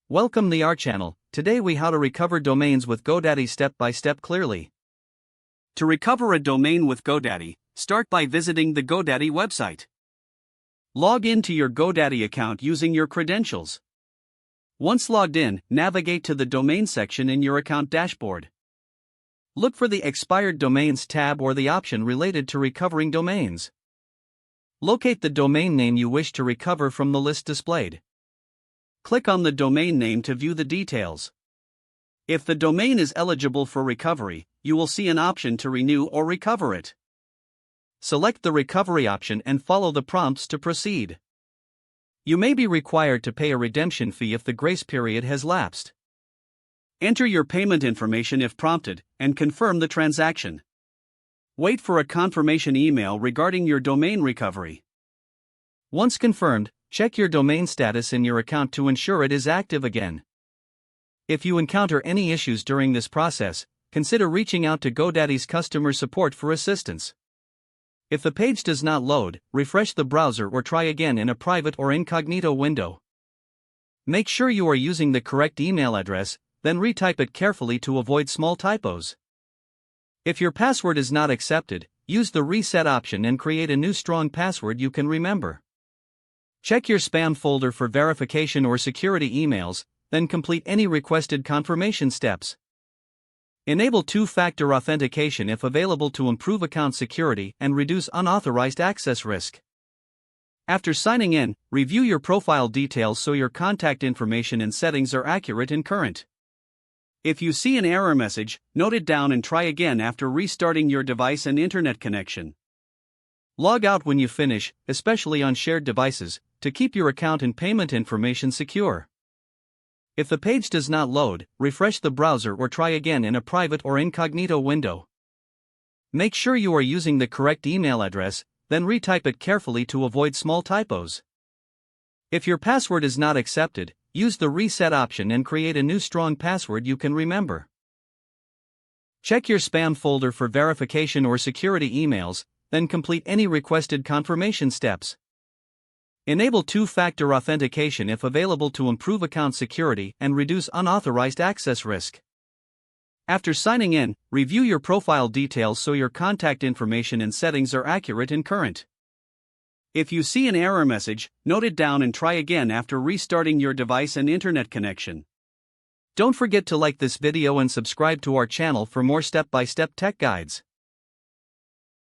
Welcome to our channel. Today we how to recover domains with GoDaddy step by step clearly. To recover a domain with GoDaddy, start by visiting the GoDaddy website. Log into your GoDaddy account using your credentials. Once logged in, navigate to the domain section in your account dashboard. Look for the expired domains tab or the option related to recovering domains. Locate the domain name you wish to recover from the list displayed. Click on the domain name to view the details. If the domain is eligible for recovery, you will see an option to renew or recover it. Select the recovery option and follow the prompts to proceed. You may be required to pay a redemption fee if the grace period has lapsed. Enter your payment information if prompted, and confirm the transaction. Wait for a confirmation email regarding your domain recovery. Once confirmed, check your domain status in your account to ensure it is active again. If you encounter any issues during this process, consider reaching out to GoDaddy's customer support for assistance. If the page does not load, refresh the browser or try again in a private or incognito window. Make sure you are using the correct email address, then retype it carefully to avoid small typos. If your password is not accepted, use the reset option and create a new strong password you can remember. Check your spam folder for verification or security emails, then complete any requested confirmation steps. Enable two-factor authentication if available to improve account security and reduce unauthorized access risk. After signing in, review your profile details so your contact information and settings are accurate and current. If you see an error message, note it down and try again after restarting your device and internet connection. Log out when you finish, especially on shared devices, to keep your account and payment information secure. If the page does not load, refresh the browser or try again in a private or incognito window. Make sure you are using the correct email address, then retype it carefully to avoid small typos. If your password is not accepted, use the reset option and create a new strong password you can remember. Check your spam folder for verification or security emails, then complete any requested confirmation steps. Enable two-factor authentication if available to improve account security and reduce unauthorized access risk. After signing in, review your profile details so your contact information and settings are accurate and current. If you see an error message, note it down and try again after restarting your device and internet connection. Don't forget to like this video and subscribe to our channel for more step-by-step tech guides.